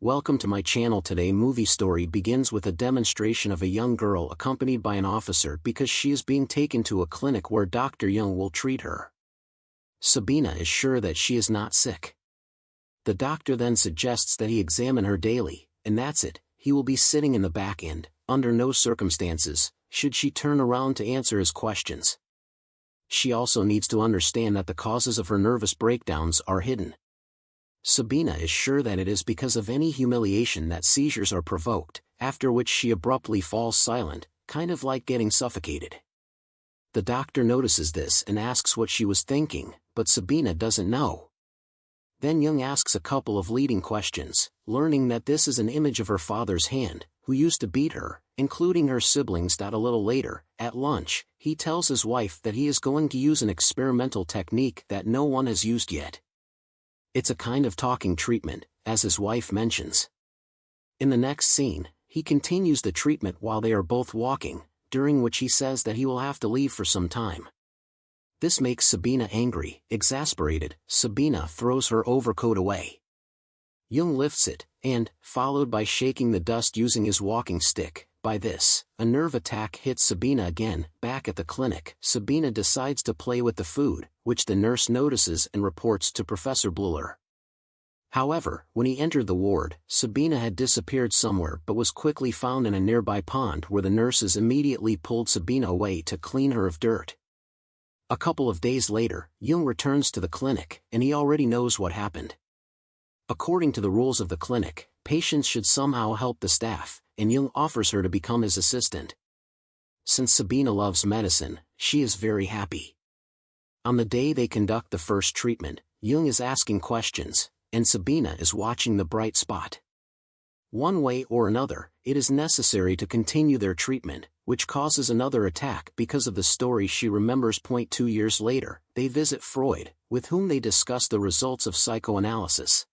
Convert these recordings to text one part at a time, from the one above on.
welcome to my channel. Today movie story begins with a demonstration of a young girl accompanied by an officer because she is being taken to a clinic where Dr. Jung will treat her. Sabina is sure that she is not sick. The doctor then suggests that he examine her daily, and that's it, he will be sitting in the back end, under no circumstances, should she turn around to answer his questions. She also needs to understand that the causes of her nervous breakdowns are hidden. Sabina is sure that it is because of any humiliation that seizures are provoked, after which she abruptly falls silent, kind of like getting suffocated. The doctor notices this and asks what she was thinking, but Sabina doesn't know. Then Jung asks a couple of leading questions, learning that this is an image of her father's hand, who used to beat her, including her siblings. A little later, at lunch, he tells his wife that he is going to use an experimental technique that no one has used yet. It's a kind of talking treatment, as his wife mentions. In the next scene, he continues the treatment while they are both walking, during which he says that he will have to leave for some time. This makes Sabina angry. Exasperated, Sabina throws her overcoat away. Jung lifts it, and, followed by shaking the dust using his walking stick, by this, a nerve attack hits Sabina again. Back at the clinic, Sabina decides to play with the food, which the nurse notices and reports to Professor Bleuler. However, when he entered the ward, Sabina had disappeared somewhere but was quickly found in a nearby pond where the nurses immediately pulled Sabina away to clean her of dirt. A couple of days later, Jung returns to the clinic, and he already knows what happened. According to the rules of the clinic, patients should somehow help the staff, and Jung offers her to become his assistant. Since Sabina loves medicine, she is very happy. On the day they conduct the first treatment, Jung is asking questions, and Sabina is watching the bright spot. One way or another, it is necessary to continue their treatment, which causes another attack because of the story she remembers. 2 years later, they visit Freud, with whom they discuss the results of psychoanalysis.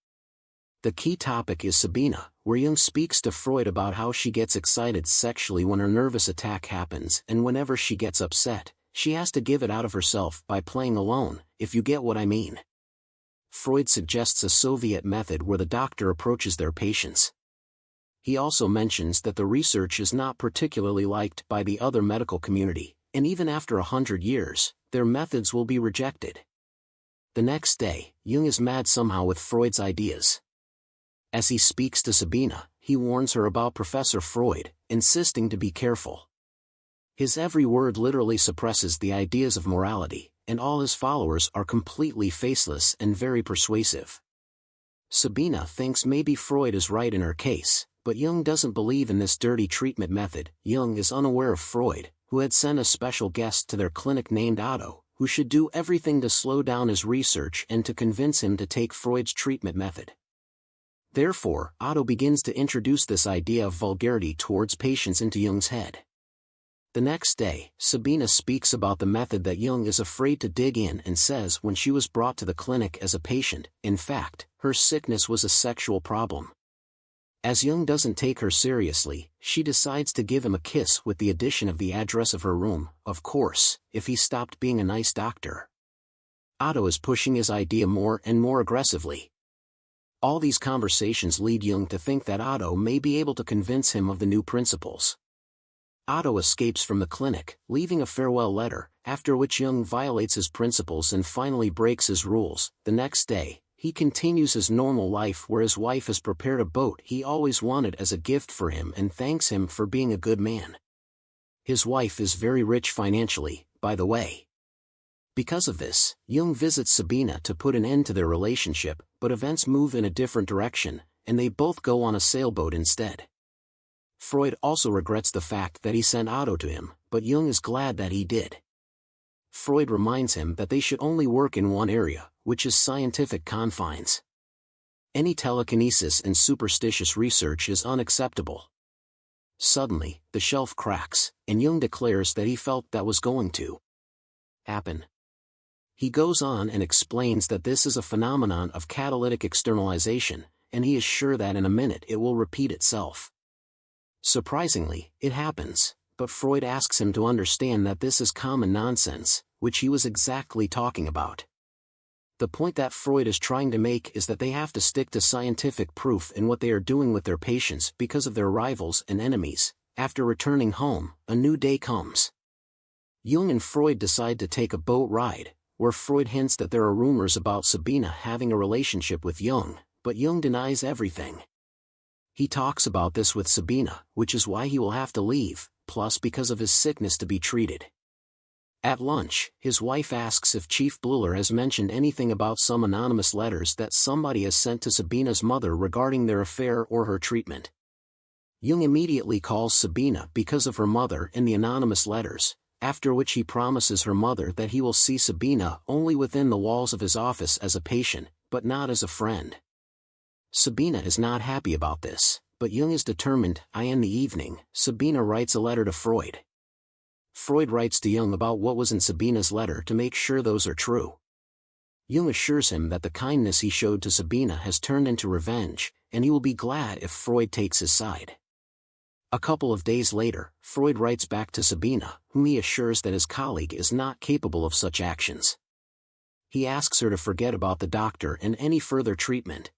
The key topic is Sabina, where Jung speaks to Freud about how she gets excited sexually when her nervous attack happens, and whenever she gets upset, she has to give it out of herself by playing alone, if you get what I mean. Freud suggests a Soviet method where the doctor approaches their patients. He also mentions that the research is not particularly liked by the other medical community, and even after 100 years, their methods will be rejected. The next day, Jung is mad somehow with Freud's ideas. As he speaks to Sabina, he warns her about Professor Freud, insisting to be careful. His every word literally suppresses the ideas of morality, and all his followers are completely faceless and very persuasive. Sabina thinks maybe Freud is right in her case, but Jung doesn't believe in this dirty treatment method. Jung is unaware of Freud, who had sent a special guest to their clinic named Otto, who should do everything to slow down his research and to convince him to take Freud's treatment method. Therefore, Otto begins to introduce this idea of vulgarity towards patients into Jung's head. The next day, Sabina speaks about the method that Jung is afraid to dig in and says when she was brought to the clinic as a patient, in fact, her sickness was a sexual problem. As Jung doesn't take her seriously, she decides to give him a kiss with the addition of the address of her room, of course, if he stopped being a nice doctor. Otto is pushing his idea more and more aggressively. All these conversations lead Jung to think that Otto may be able to convince him of the new principles. Otto escapes from the clinic, leaving a farewell letter, after which Jung violates his principles and finally breaks his rules. The next day, he continues his normal life where his wife has prepared a boat he always wanted as a gift for him and thanks him for being a good man. His wife is very rich financially, by the way. Because of this, Jung visits Sabina to put an end to their relationship, but events move in a different direction, and they both go on a sailboat instead. Freud also regrets the fact that he sent Otto to him, but Jung is glad that he did. Freud reminds him that they should only work in one area, which is scientific confines. Any telekinesis and superstitious research is unacceptable. Suddenly, the shelf cracks, and Jung declares that he felt that was going to happen. He goes on and explains that this is a phenomenon of catalytic externalization, and he is sure that in a minute it will repeat itself. Surprisingly, it happens, but Freud asks him to understand that this is common nonsense, which he was exactly talking about. The point that Freud is trying to make is that they have to stick to scientific proof in what they are doing with their patients because of their rivals and enemies. After returning home, a new day comes. Jung and Freud decide to take a boat ride, where Freud hints that there are rumors about Sabina having a relationship with Jung, but Jung denies everything. He talks about this with Sabina, which is why he will have to leave, plus because of his sickness to be treated. At lunch, his wife asks if Chief Bleuler has mentioned anything about some anonymous letters that somebody has sent to Sabina's mother regarding their affair or her treatment. Jung immediately calls Sabina because of her mother and the anonymous letters, after which he promises her mother that he will see Sabina only within the walls of his office as a patient, but not as a friend. Sabina is not happy about this, but Jung is determined. In the evening, Sabina writes a letter to Freud. Freud writes to Jung about what was in Sabina's letter to make sure those are true. Jung assures him that the kindness he showed to Sabina has turned into revenge, and he will be glad if Freud takes his side. A couple of days later, Freud writes back to Sabina, whom he assures that his colleague is not capable of such actions. He asks her to forget about the doctor and any further treatment.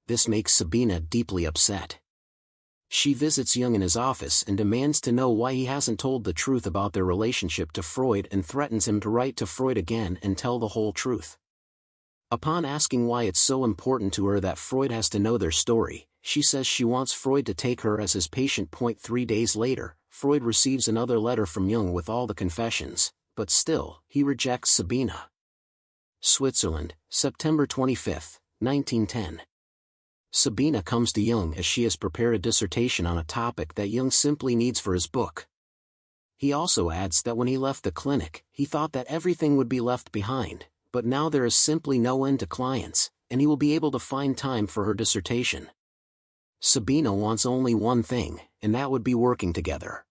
This makes Sabina deeply upset. She visits Jung in his office and demands to know why he hasn't told the truth about their relationship to Freud and threatens him to write to Freud again and tell the whole truth. Upon asking why it's so important to her that Freud has to know their story, she says she wants Freud to take her as his patient. 3 days later, Freud receives another letter from Jung with all the confessions, but still, he rejects Sabina. Switzerland, September 25, 1910. Sabina comes to Jung as she has prepared a dissertation on a topic that Jung simply needs for his book. He also adds that when he left the clinic, he thought that everything would be left behind, but now there is simply no end to clients, and he will be able to find time for her dissertation. Sabina wants only one thing, and that would be working together.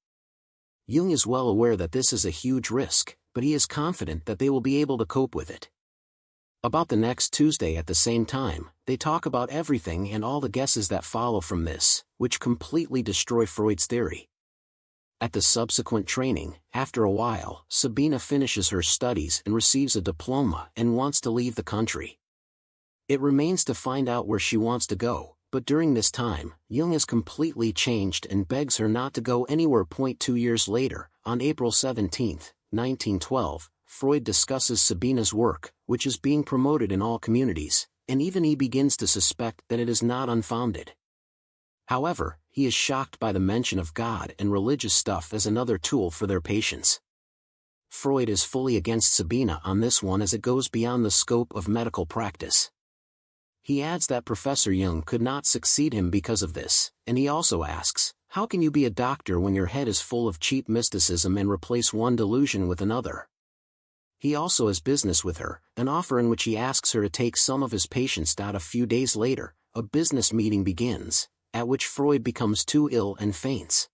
Jung is well aware that this is a huge risk, but he is confident that they will be able to cope with it. About the next Tuesday at the same time, they talk about everything and all the guesses that follow from this, which completely destroy Freud's theory. At the subsequent training, after a while, Sabina finishes her studies and receives a diploma and wants to leave the country. It remains to find out where she wants to go, but during this time, Jung has completely changed and begs her not to go anywhere. 2 years later, on April 17, 1912, Freud discusses Sabina's work, which is being promoted in all communities, and even he begins to suspect that it is not unfounded. However, he is shocked by the mention of God and religious stuff as another tool for their patients. Freud is fully against Sabina on this one as it goes beyond the scope of medical practice. He adds that Professor Jung could not succeed him because of this, and he also asks, how can you be a doctor when your head is full of cheap mysticism and replace one delusion with another? He also has business with her, an offer in which he asks her to take some of his patients. A few days later, a business meeting begins, at which Freud becomes too ill and faints.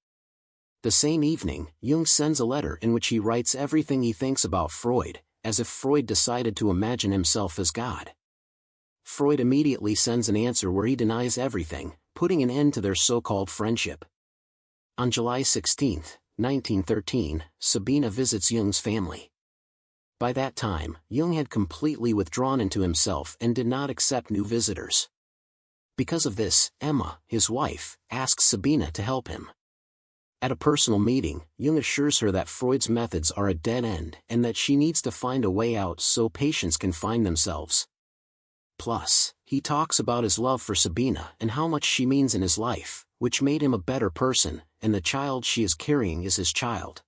The same evening, Jung sends a letter in which he writes everything he thinks about Freud, as if Freud decided to imagine himself as God. Freud immediately sends an answer where he denies everything, putting an end to their so-called friendship. On July 16, 1913, Sabina visits Jung's family. By that time, Jung had completely withdrawn into himself and did not accept new visitors. Because of this, Emma, his wife, asks Sabina to help him. At a personal meeting, Jung assures her that Freud's methods are a dead end and that she needs to find a way out so patients can find themselves. Plus, he talks about his love for Sabina and how much she means in his life, which made him a better person, and the child she is carrying is his child.